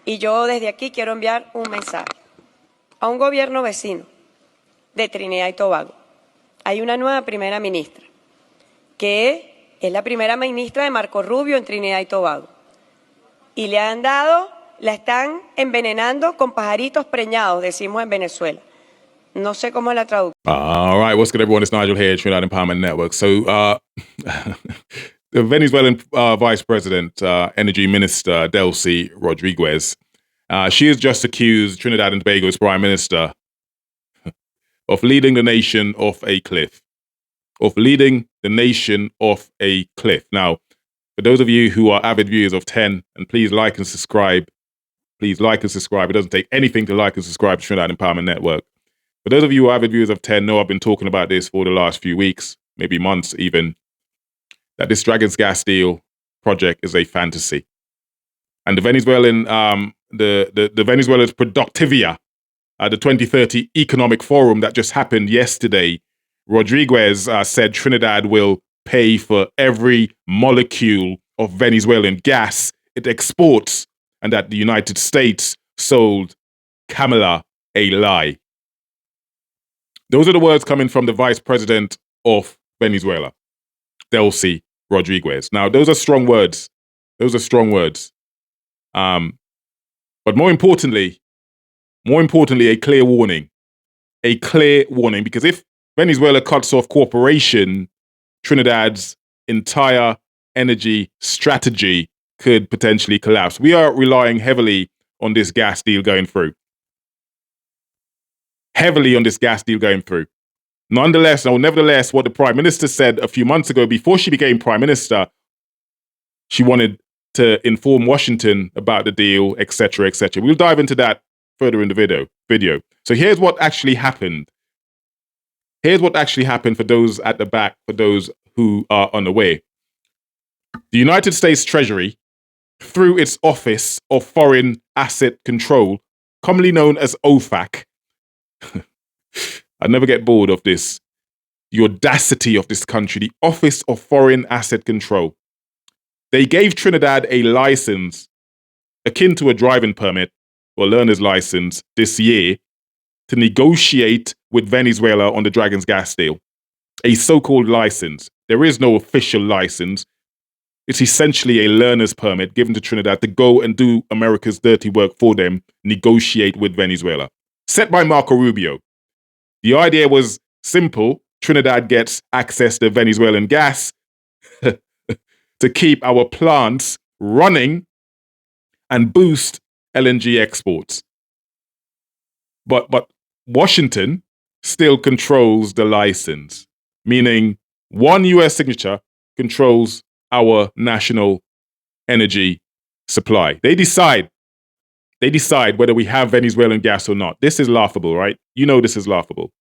Y yo desde aquí quiero enviar un mensaje a un gobierno vecino de Trinidad y Tobago. Hay una nueva primera ministra, que es la primera ministra de Marco Rubio en Trinidad y Tobago. Y la están envenenando con pajaritos preñados, decimos en Venezuela. No sé cómo es la traducción. All right, what's good, everyone? It's Nigel here, Trinidad Empowerment Network. So, the Venezuelan Vice President, Energy Minister Delcy Rodríguez, she has just accused Trinidad and Tobago's Prime Minister of leading the nation off a cliff. Of leading the nation off a cliff. Now, for those of you who are avid viewers of 10, and please like and subscribe. Please like and subscribe. It doesn't take anything to like and subscribe to Trinidad Empowerment Network. For those of you who are avid viewers of 10, know I've been talking about this for the last few weeks, maybe months even, that this Dragon's Gas deal project is a fantasy. And the Venezuelan, the Venezuela's Productivia, the 2030 Economic Forum that just happened yesterday, Rodríguez said Trinidad will pay for every molecule of Venezuelan gas it exports, and that the United States sold Kamla a lie. Those are the words coming from the Vice President of Venezuela, Delcy Rodríguez. Now, those are strong words. Those are strong words. But more importantly, a clear warning. A clear warning, because if Venezuela cuts off cooperation, Trinidad's entire energy strategy could potentially collapse. We are relying heavily on this gas deal going through. Nevertheless, what the Prime Minister said a few months ago, before she became Prime Minister, she wanted to inform Washington about the deal, etc., etc. We'll dive into that further in the video. So here's what actually happened. Here's what actually happened for those at the back, for those who are unaware. The United States Treasury, through its Office of Foreign Asset Control, commonly known as OFAC, I never get bored of this, the audacity of this country, the Office of Foreign Asset Control. They gave Trinidad a license akin to a driving permit or learner's license this year to negotiate with Venezuela on the Dragon's Gas deal. A so-called license. There is no official license. It's essentially a learner's permit given to Trinidad to go and do America's dirty work for them, negotiate with Venezuela. Set by Marco Rubio. The idea was simple. Trinidad gets access to Venezuelan gas to keep our plants running and boost LNG exports. But Washington still controls the license, meaning one US signature controls our national energy supply. They decide whether we have Venezuelan gas or not. This is laughable, right? You know this is laughable.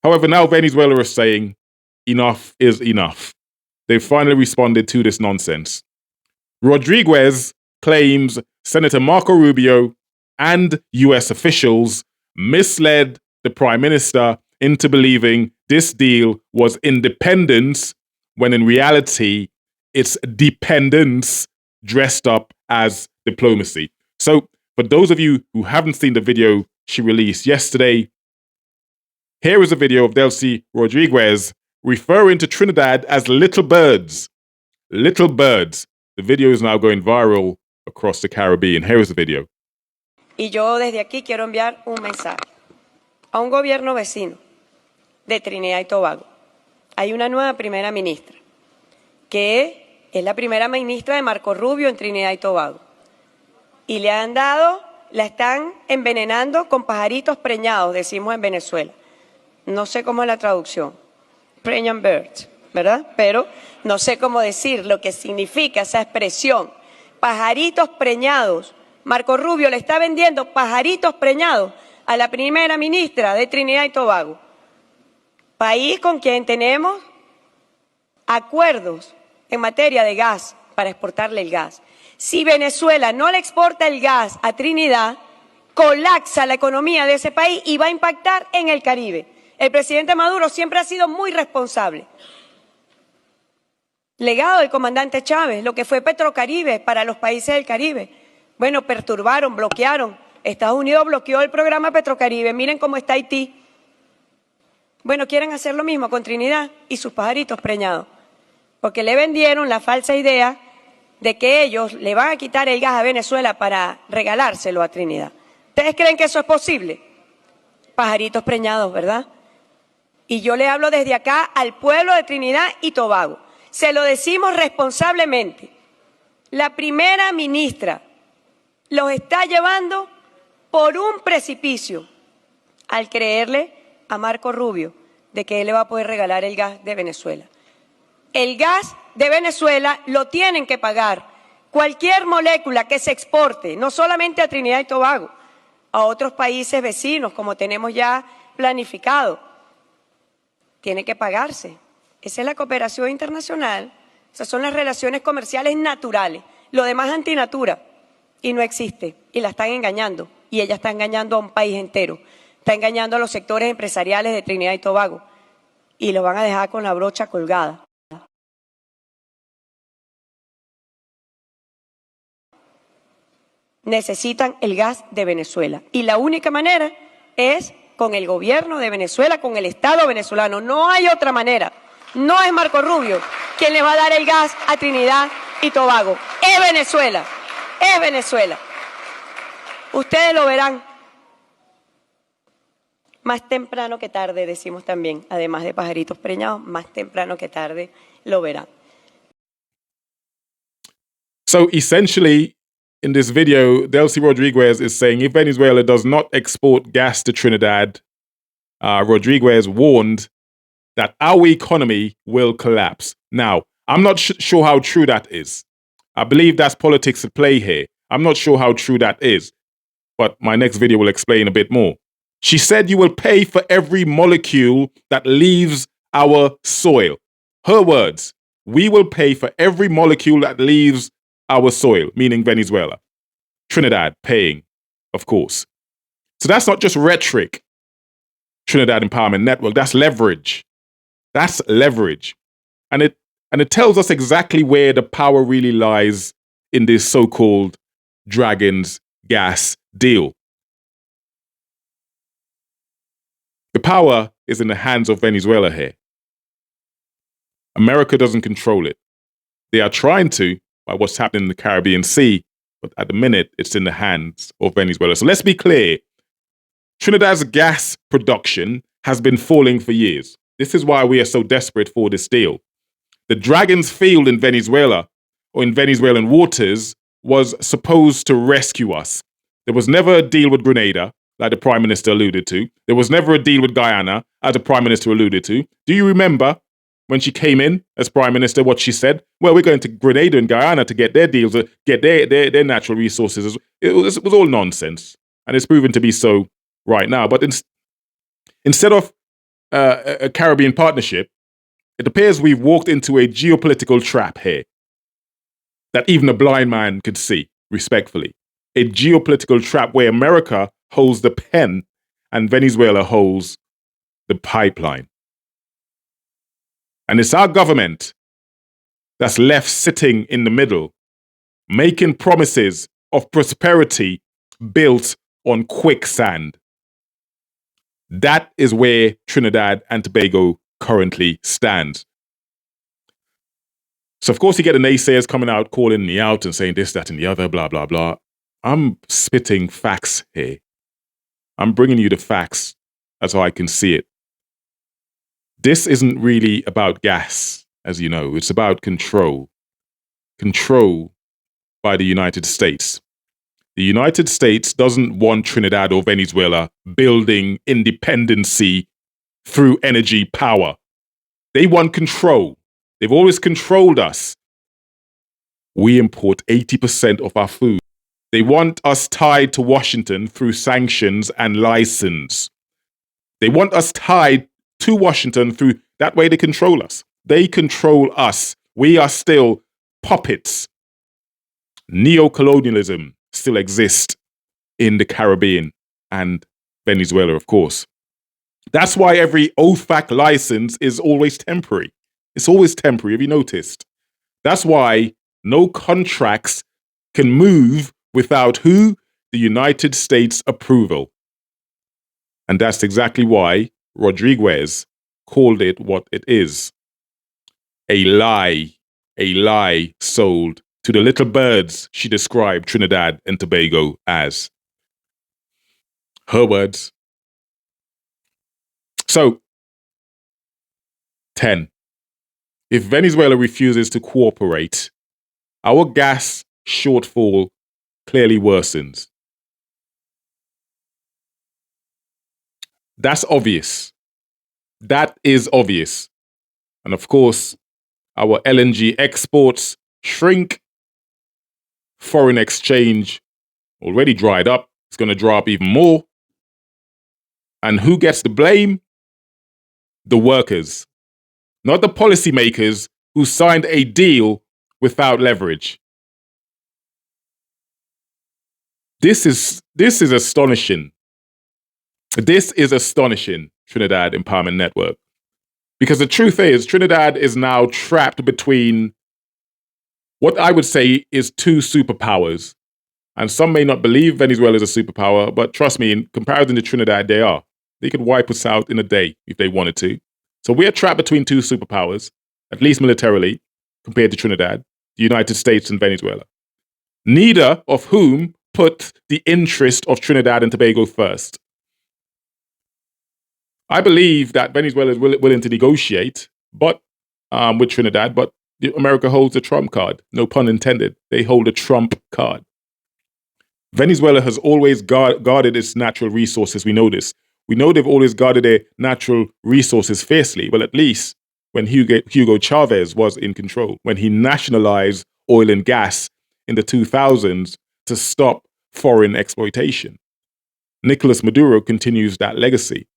However, now Venezuela is saying enough is enough. They've finally responded to this nonsense. Rodríguez claims Senator Marco Rubio and US officials misled the Prime Minister into believing this deal was independence, when in reality, it's dependence dressed up as diplomacy. So, for those of you who haven't seen the video she released yesterday, here is a video of Delcy Rodríguez referring to Trinidad as little birds. Little birds. The video is now going viral across the Caribbean. Here is the video. Y yo desde aquí quiero enviar un mensaje a un gobierno vecino de Trinidad y Tobago. Hay una nueva primera ministra, que es la primera ministra de Marco Rubio en Trinidad y Tobago. Y la están envenenando con pajaritos preñados, decimos en Venezuela. No sé cómo es la traducción. Pregnant birds, ¿verdad? Pero no sé cómo decir lo que significa esa expresión. Pajaritos preñados. Marco Rubio le está vendiendo pajaritos preñados a la primera ministra de Trinidad y Tobago. País con quien tenemos acuerdos en materia de gas para exportarle el gas. Si Venezuela no le exporta el gas a Trinidad, colapsa la economía de ese país y va a impactar en el Caribe. El presidente Maduro siempre ha sido muy responsable. Legado del comandante Chávez, lo que fue Petrocaribe para los países del Caribe. Bueno, perturbaron, bloquearon. Estados Unidos bloqueó el programa Petrocaribe. Miren cómo está Haití. Bueno, quieren hacer lo mismo con Trinidad y sus pajaritos preñados. Porque le vendieron la falsa idea de que ellos le van a quitar el gas a Venezuela para regalárselo a Trinidad. ¿Ustedes creen que eso es posible? Pajaritos preñados, ¿verdad? Y yo le hablo desde acá al pueblo de Trinidad y Tobago. Se lo decimos responsablemente. La primera ministra los está llevando por un precipicio al creerle a Marco Rubio de que él le va a poder regalar el gas de Venezuela. El gas de Venezuela lo tienen que pagar. Cualquier molécula que se exporte, no solamente a Trinidad y Tobago, a otros países vecinos, como tenemos ya planificado, tiene que pagarse. Esa es la cooperación internacional. Esas son las relaciones comerciales naturales. Lo demás es antinatura y no existe. Y la están engañando. Y ella está engañando a un país entero. Está engañando a los sectores empresariales de Trinidad y Tobago. Y lo van a dejar con la brocha colgada. Necesitan el gas de Venezuela. Y la única manera es con el gobierno de Venezuela, con el Estado venezolano. No hay otra manera. No es Marco Rubio quien le va a dar el gas a Trinidad y Tobago. Es Venezuela. Es Venezuela. Ustedes lo verán. Más temprano que tarde, decimos también, además de pajaritos preñados, más temprano que tarde lo verán. So essentially, in this video, Delcy Rodríguez is saying if Venezuela does not export gas to Trinidad, Rodríguez warned that our economy will collapse. Now, I'm not sure how true that is. I believe that's politics at play here. I'm not sure how true that is, but my next video will explain a bit more. She said you will pay for every molecule that leaves our soil. Her words, we will pay for every molecule that leaves our soil, meaning Venezuela. Trinidad paying, of course. So that's not just rhetoric, Trinidad Empowerment Network, that's leverage. That's leverage. And it tells us exactly where the power really lies in this so-called Dragon's gas deal. The power is in the hands of Venezuela here. America doesn't control it. They are trying to by what's happening in the Caribbean Sea, but at the minute, it's in the hands of Venezuela. So let's be clear. Trinidad's gas production has been falling for years. This is why we are so desperate for this deal. The Dragon's field in Venezuela, or in Venezuelan waters, was supposed to rescue us. There was never a deal with Grenada, like the Prime Minister alluded to. There was never a deal with Guyana, as the Prime Minister alluded to. Do you remember when she came in as Prime Minister, what she said? Well, we're going to Grenada and Guyana to get their deals, get their natural resources. It was all nonsense. And it's proven to be so right now. But instead of a Caribbean partnership, it appears we've walked into a geopolitical trap here that even a blind man could see, respectfully. A geopolitical trap where America holds the pen and Venezuela holds the pipeline. And it's our government that's left sitting in the middle, making promises of prosperity built on quicksand. That is where Trinidad and Tobago currently stands. So, of course, you get the naysayers coming out, calling me out and saying this, that, and the other, blah, blah, blah. I'm spitting facts here. I'm bringing you the facts as how I can see it. This isn't really about gas, as you know. It's about control. Control by the United States. The United States doesn't want Trinidad or Venezuela building independency through energy power. They want control. They've always controlled us. We import 80% of our food. They want us tied to Washington through sanctions and license. They want us tied to Washington through, that way they control us. They control us. We are still puppets. Neocolonialism still exists in the Caribbean and Venezuela, of course. That's why every OFAC license is always temporary. It's always temporary, have you noticed? That's why no contracts can move without who? The United States approval. And that's exactly why Rodríguez called it what it is. A lie sold to the little birds she described Trinidad and Tobago as. Her words. So, 10. If Venezuela refuses to cooperate, our gas shortfall clearly worsens. That's obvious. That is obvious. And of course, our LNG exports shrink. Foreign exchange already dried up. It's going to drop even more. And who gets the blame? The workers, not the policymakers who signed a deal without leverage. This is astonishing. This is astonishing, Trinidad Empowerment Network. Because the truth is, Trinidad is now trapped between what I would say is two superpowers. And some may not believe Venezuela is a superpower, but trust me, in comparison to Trinidad, they are. They could wipe us out in a day if they wanted to. So we are trapped between two superpowers, at least militarily, compared to Trinidad, the United States and Venezuela. Neither of whom put the interest of Trinidad and Tobago first. I believe that Venezuela is willing to negotiate, but with Trinidad, but America holds a trump card. No pun intended. They hold a trump card. Venezuela has always guarded its natural resources. We know this. We know they've always guarded their natural resources fiercely. Well, at least when Hugo Chavez was in control, when he nationalized oil and gas in the 2000s to stop foreign exploitation. Nicolas Maduro continues that legacy.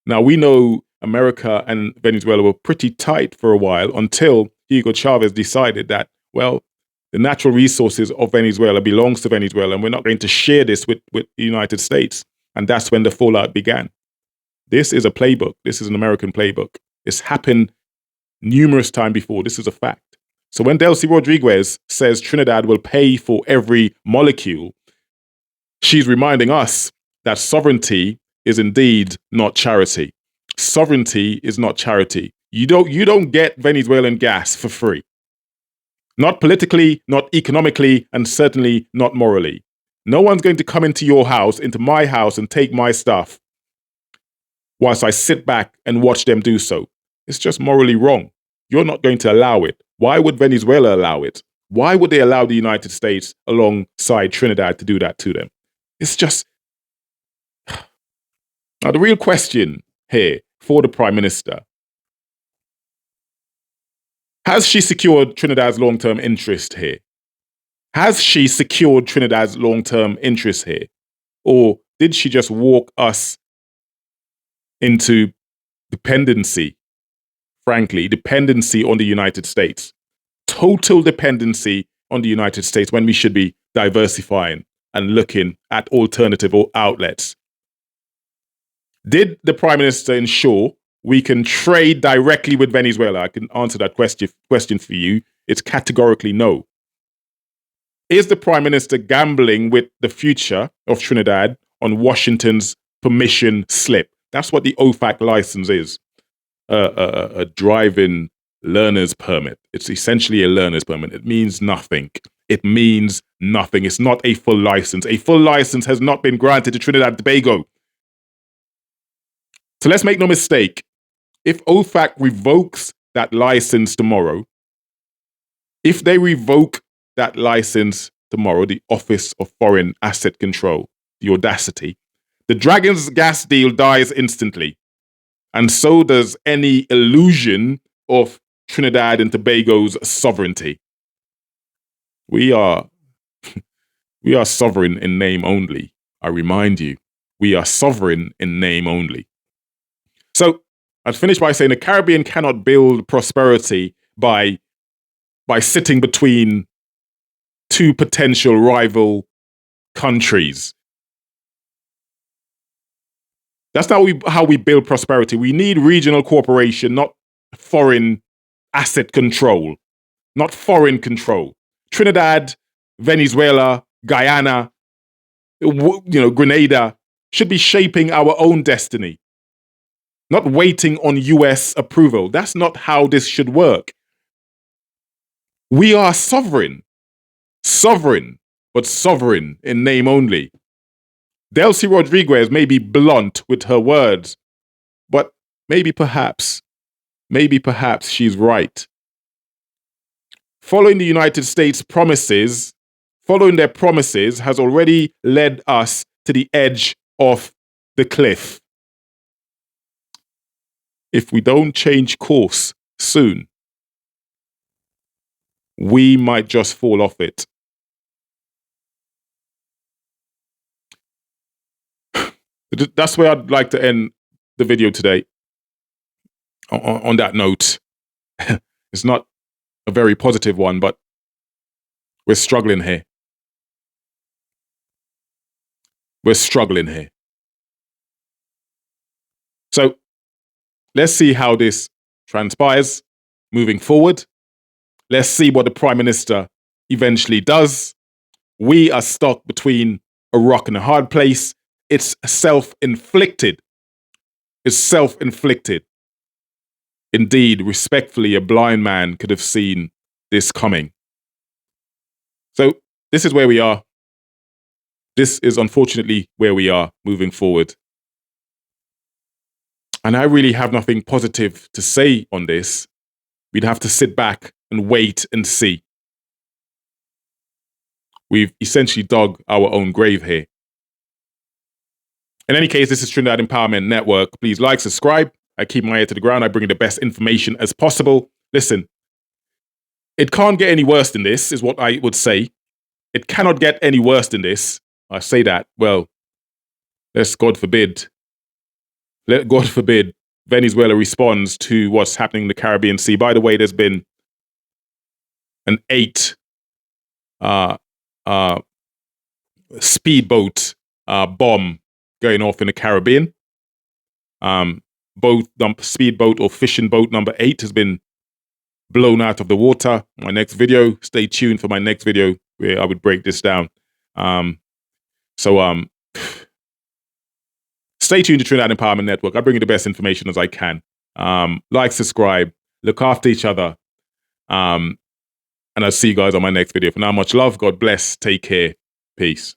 Now, we know America and Venezuela were pretty tight for a while until Hugo Chavez decided that, well, the natural resources of Venezuela belongs to Venezuela, and we're not going to share this with the United States. And that's when the fallout began. This is a playbook. This is an American playbook. It's happened numerous times before. This is a fact. So when Delcy Rodríguez says Trinidad will pay for every molecule, she's reminding us that sovereignty is indeed not charity. Sovereignty is not charity. You don't get Venezuelan gas for free. Not politically, not economically, and certainly not morally. No one's going to come into your house, into my house, and take my stuff whilst I sit back and watch them do so. It's just morally wrong. You're not going to allow it. Why would Venezuela allow it? Why would they allow the United States alongside Trinidad to do that to them? It's just... Now, the real question here for the Prime Minister, has she secured Trinidad's long-term interest here? Has she secured Trinidad's long-term interest here? Or did she just walk us into dependency, frankly, dependency on the United States? Total dependency on the United States when we should be diversifying and looking at alternative outlets. Did the Prime Minister ensure we can trade directly with Venezuela? I can answer that question for you. It's categorically no. Is the Prime Minister gambling with the future of Trinidad on Washington's permission slip? That's what the OFAC license is, a driving learner's permit. It's essentially a learner's permit. It means nothing. It means nothing. It's not a full license. A full license has not been granted to Trinidad and Tobago. So let's make no mistake. If OFAC revokes that license tomorrow, if they revoke that license tomorrow, the Office of Foreign Asset Control, the audacity, the Dragon's gas deal dies instantly. And so does any illusion of Trinidad and Tobago's sovereignty. We are sovereign in name only. I remind you, we are sovereign in name only. So I'd finish by saying the Caribbean cannot build prosperity by sitting between two potential rival countries. That's not how we build prosperity. We need regional cooperation, not foreign asset control, not foreign control. Trinidad, Venezuela, Guyana, Grenada, should be shaping our own destiny, not waiting on US approval. That's not how this should work. We are sovereign, but sovereign in name only. Delcy Rodríguez may be blunt with her words, but maybe perhaps she's right. Following their promises has already led us to the edge of the cliff. If we don't change course soon, we might just fall off it. That's where I'd like to end the video today. On that note, it's not a very positive one, but we're struggling here. So let's see how this transpires moving forward. Let's see what the Prime Minister eventually does. We are stuck between a rock and a hard place. It's self-inflicted. Indeed, respectfully, a blind man could have seen this coming. So this is where we are. This is unfortunately where we are moving forward. And I really have nothing positive to say on this. We'd have to sit back and wait and see. We've essentially dug our own grave here. In any case, this is Trinidad Empowerment Network. Please like, subscribe. I keep my ear to the ground. I bring you the best information as possible. Listen, it can't get any worse than this, is what I would say. It cannot get any worse than this. I say that, well, let's God forbid. Let God forbid Venezuela responds to what's happening in the Caribbean Sea. By the way, there's been an 8 speedboat bomb going off in the Caribbean. Both speedboat or fishing boat number 8 has been blown out of the water. My next video, stay tuned for my next video where I would break this down. Stay tuned to Trinidad Empowerment Network. I bring you the best information as I can. Like, subscribe, look after each other. And I'll see you guys on my next video. For now, much love. God bless. Take care. Peace.